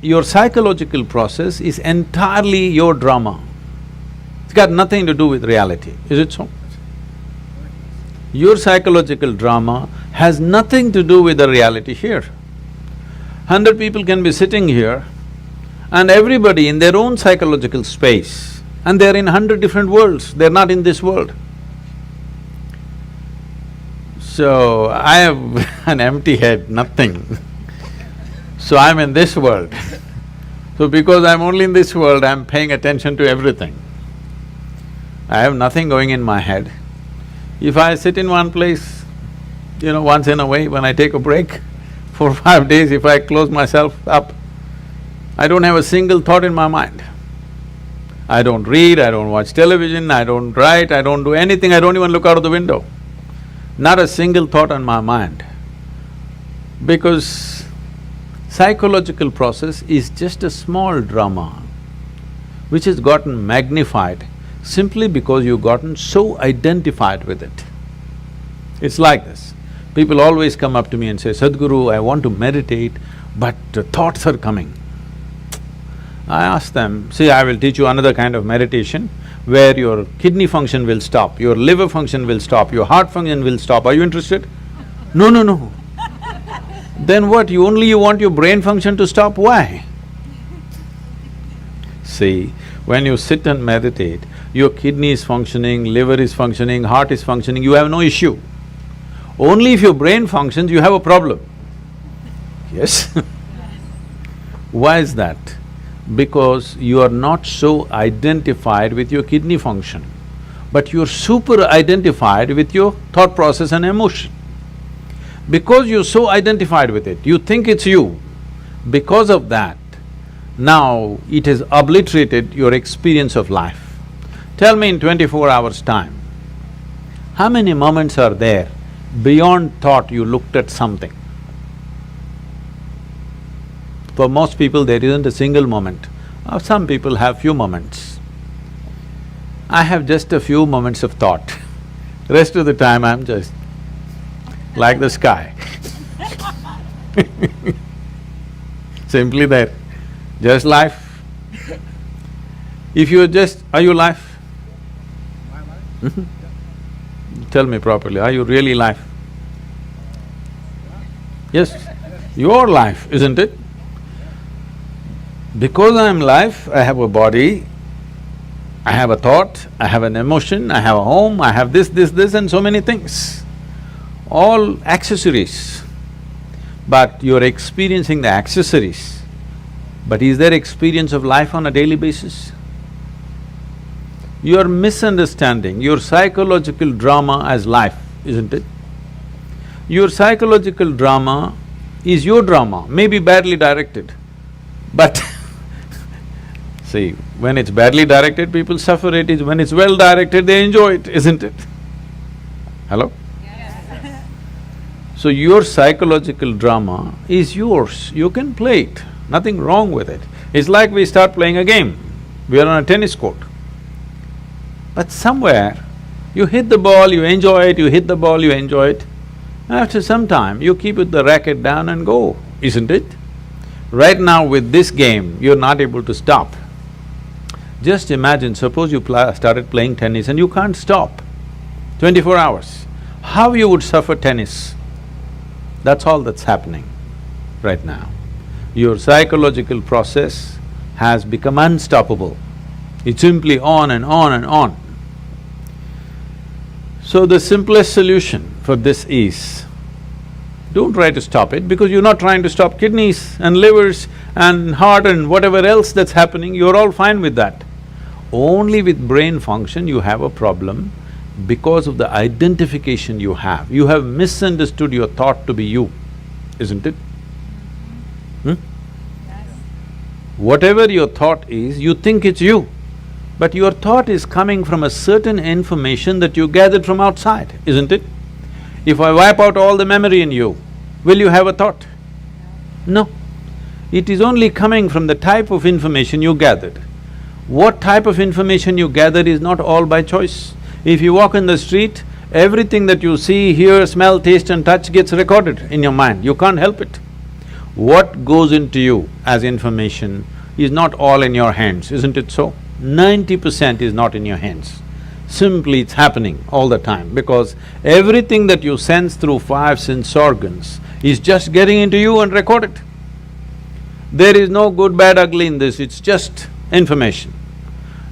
your psychological process is entirely your drama. It's got nothing to do with reality, is it so? Your psychological drama has nothing to do with the reality here. 100 people can be sitting here and everybody in their own psychological space, and they're in 100 different worlds, they're not in this world. So, I have an empty head, nothing. So I'm in this world. So because I'm only in this world, I'm paying attention to everything. I have nothing going in my head. If I sit in one place, once in a way, when I take a break, 4 or 5 days, if I close myself up, I don't have a single thought in my mind. I don't read, I don't watch television, I don't write, I don't do anything, I don't even look out of the window. Not a single thought on my mind. Because psychological process is just a small drama which has gotten magnified simply because you've gotten so identified with it. It's like this. People always come up to me and say, Sadhguru, I want to meditate, but thoughts are coming. I ask them, see, I will teach you another kind of meditation where your kidney function will stop, your liver function will stop, your heart function will stop. Are you interested? No, no, no. Then what, you want your brain function to stop? Why? See, when you sit and meditate, your kidney is functioning, liver is functioning, heart is functioning, you have no issue. Only if your brain functions, you have a problem. Yes? Why is that? Because you are not so identified with your kidney function, but you're super identified with your thought process and emotion. Because you're so identified with it, you think it's you. Because of that, now it has obliterated your experience of life. Tell me in 24 hours' time, how many moments are there beyond thought you looked at something? For most people, there isn't a single moment. Some people have few moments. I have just a few moments of thought. Rest of the time, I'm just like the sky. Simply there, just life. If you're just… are you life? Tell me properly, are you really life? Yes, your life, isn't it? Because I'm life, I have a body, I have a thought, I have an emotion, I have a home, I have this and so many things. All accessories. But you're experiencing the accessories. But is there experience of life on a daily basis? You're misunderstanding your psychological drama as life, isn't it? Your psychological drama is your drama, maybe badly directed, but see, when it's badly directed, people suffer it. When it's well directed, they enjoy it, isn't it? Hello? Yes. So your psychological drama is yours, you can play it, nothing wrong with it. It's like we start playing a game, we are on a tennis court. But somewhere, you hit the ball, you enjoy it, you hit the ball, you enjoy it. After some time, you keep the racket down and go, isn't it? Right now with this game, you're not able to stop. Just imagine, suppose you started playing tennis and you can't stop 24 hours. How you would suffer tennis? That's all that's happening right now. Your psychological process has become unstoppable. It's simply on and on and on. So the simplest solution for this is, don't try to stop it because you're not trying to stop kidneys and livers and heart and whatever else that's happening, you're all fine with that. Only with brain function you have a problem because of the identification you have. You have misunderstood your thought to be you, isn't it? Yes. Whatever your thought is, you think it's you. But your thought is coming from a certain information that you gathered from outside, isn't it? If I wipe out all the memory in you, will you have a thought? No. It is only coming from the type of information you gathered. What type of information you gathered is not all by choice. If you walk in the street, everything that you see, hear, smell, taste and touch gets recorded in your mind, you can't help it. What goes into you as information is not all in your hands, isn't it so? 90% is not in your hands. Simply it's happening all the time because everything that you sense through five sense organs is just getting into you and recorded. There is no good, bad, ugly in this, it's just information.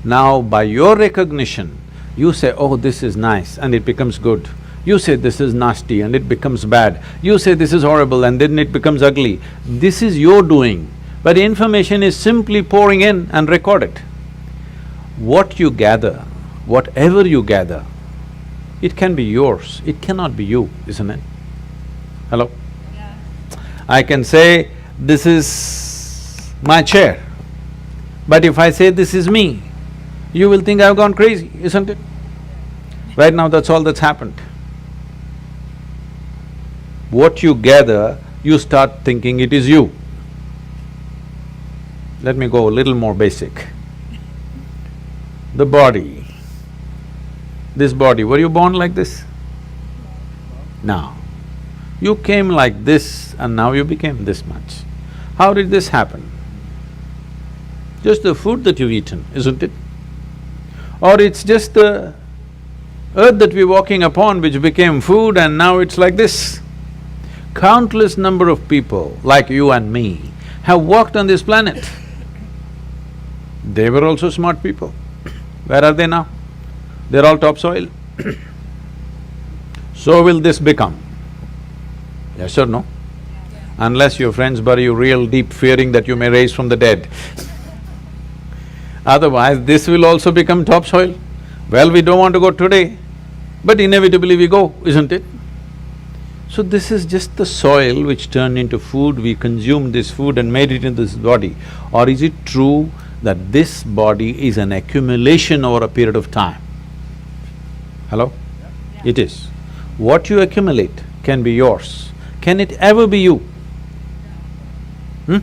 Now, by your recognition, you say, oh, this is nice and it becomes good. You say this is nasty and it becomes bad. You say this is horrible and then it becomes ugly. This is your doing, but information is simply pouring in and recorded. What you gather, whatever you gather, it can be yours, it cannot be you, isn't it? Hello? Yeah. I can say, this is my chair, but if I say this is me, you will think I've gone crazy, isn't it? Right now, that's all that's happened. What you gather, you start thinking it is you. Let me go a little more basic. The body, this body, were you born like this? No. You came like this and now you became this much. How did this happen? Just the food that you've eaten, isn't it? Or it's just the earth that we're walking upon which became food and now it's like this. Countless number of people like you and me have walked on this planet. They were also smart people. Where are they now? They're all topsoil. So will this become? Yes or no? Unless your friends bury you real deep, fearing that you may rise from the dead. Otherwise, this will also become topsoil. Well, we don't want to go today, but inevitably we go, isn't it? So this is just the soil which turned into food, we consumed this food and made it into this body. Or is it true that this body is an accumulation over a period of time? Hello? Yeah. It is. What you accumulate can be yours. Can it ever be you? No.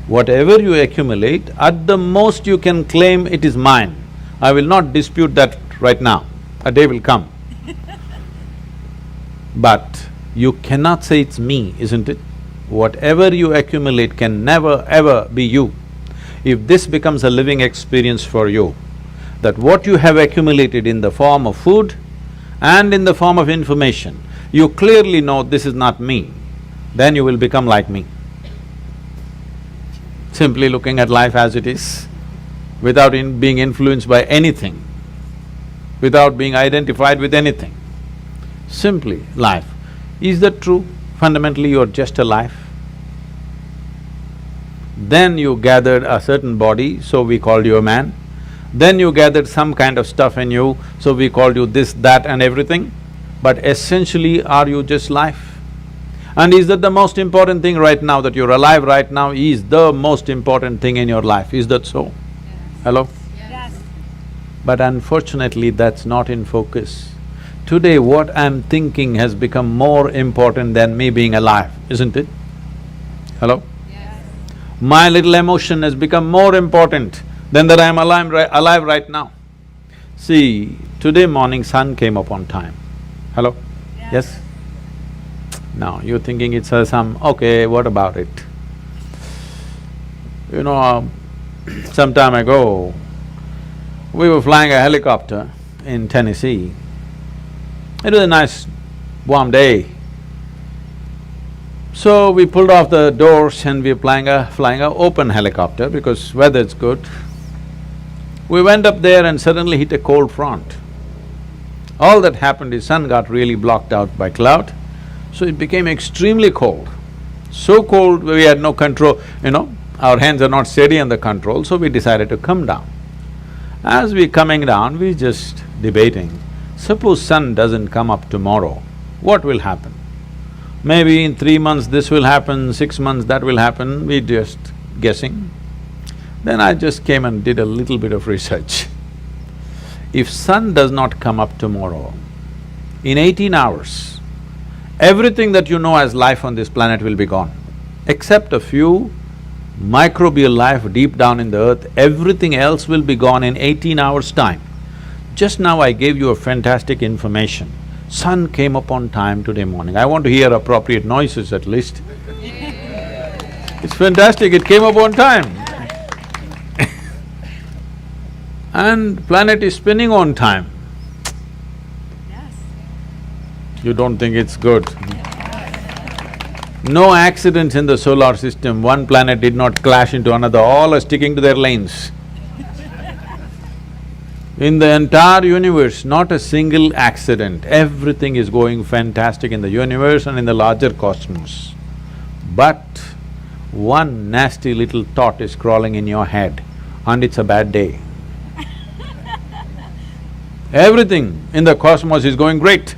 Whatever you accumulate, at the most you can claim it is mine. I will not dispute that right now, a day will come. But you cannot say it's me, isn't it? Whatever you accumulate can never ever be you. If this becomes a living experience for you, that what you have accumulated in the form of food and in the form of information, you clearly know this is not me, then you will become like me. Simply looking at life as it is, without being influenced by anything, without being identified with anything. Simply life. Is that true? Fundamentally, you're just a life. Then you gathered a certain body, so we called you a man. Then you gathered some kind of stuff in you, so we called you this, that and everything. But essentially, are you just life? And is that the most important thing right now, that you're alive right now is the most important thing in your life, is that so? Yes. Hello? Yes. But unfortunately, that's not in focus. Today, what I'm thinking has become more important than me being alive, isn't it? Hello? Yes. My little emotion has become more important than that I'm alive right now. See, today morning sun came up on time. Hello? Yes? Now, you're thinking it's some… okay, what about it? You know, some time ago, we were flying a helicopter in Tennessee. It was a nice warm day. So we pulled off the doors and we were flying a open helicopter because weather's good. We went up there and suddenly hit a cold front. All that happened is sun got really blocked out by cloud, so it became extremely cold. So cold we had no control, our hands are not steady on the control, so we decided to come down. As we coming down, we just debating, suppose sun doesn't come up tomorrow, what will happen? Maybe in 3 months this will happen, 6 months that will happen, we just guessing. Then I just came and did a little bit of research. If sun does not come up tomorrow, in 18 hours, everything that you know as life on this planet will be gone. Except a few microbial life deep down in the earth, everything else will be gone in 18 hours' time. Just now I gave you a fantastic information. Sun came up on time today morning. I want to hear appropriate noises at least. It's fantastic, it came up on time. And planet is spinning on time. Yes. You don't think it's good? No accidents in the solar system, one planet did not clash into another, all are sticking to their lanes. In the entire universe, not a single accident, everything is going fantastic in the universe and in the larger cosmos. But one nasty little thought is crawling in your head and it's a bad day. Everything in the cosmos is going great.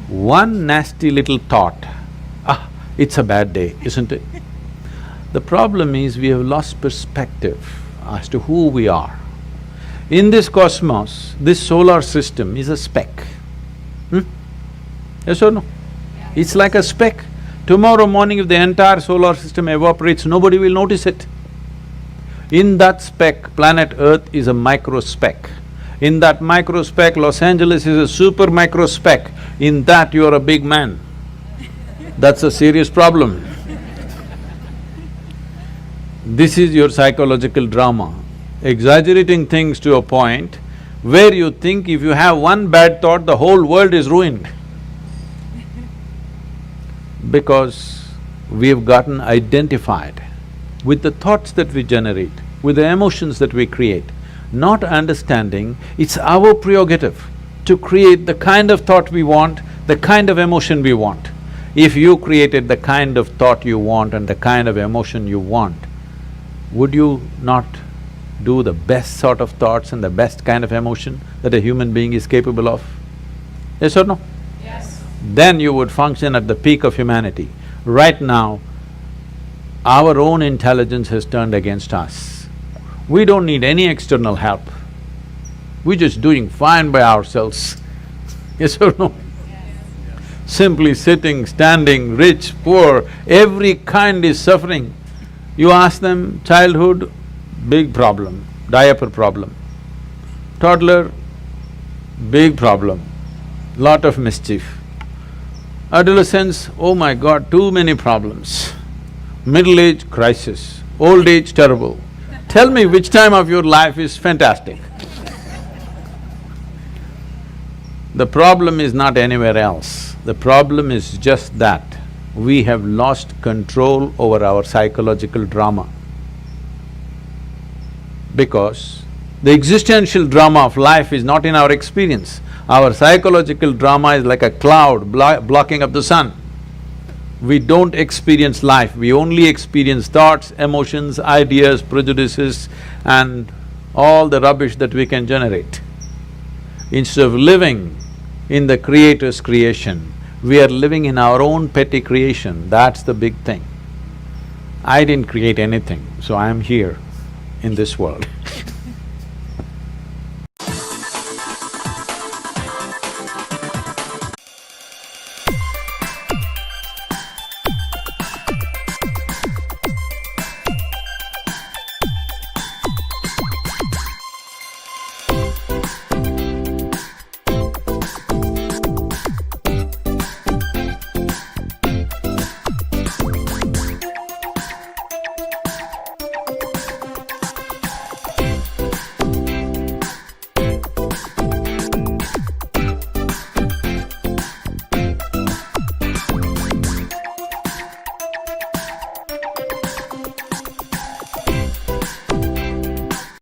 One nasty little thought, it's a bad day, isn't it? The problem is we have lost perspective as to who we are. In this cosmos, this solar system is a speck. Yes or no? Yeah. It's like a speck. Tomorrow morning if the entire solar system evaporates, nobody will notice it. In that speck, planet Earth is a micro speck. In that micro speck, Los Angeles is a super micro speck. In that, you are a big man. That's a serious problem. This is your psychological drama. Exaggerating things to a point where you think if you have one bad thought, the whole world is ruined. Because we have gotten identified with the thoughts that we generate, with the emotions that we create, not understanding it's our prerogative to create the kind of thought we want, the kind of emotion we want. If you created the kind of thought you want and the kind of emotion you want, would you not do the best sort of thoughts and the best kind of emotion that a human being is capable of? Yes or no? Yes. Then you would function at the peak of humanity. Right now, our own intelligence has turned against us. We don't need any external help. We're just doing fine by ourselves. Yes or no? Simply sitting, standing, rich, poor, every kind is suffering. You ask them, childhood, big problem, diaper problem. Toddler, big problem, lot of mischief. Adolescence, oh my God, too many problems. Middle age, crisis. Old age, terrible. Tell me which time of your life is fantastic. The problem is not anywhere else. The problem is just that we have lost control over our psychological drama. Because the existential drama of life is not in our experience. Our psychological drama is like a cloud blocking up the sun. We don't experience life, we only experience thoughts, emotions, ideas, prejudices and all the rubbish that we can generate. Instead of living in the Creator's creation, we are living in our own petty creation, that's the big thing. I didn't create anything, so I am here in this world.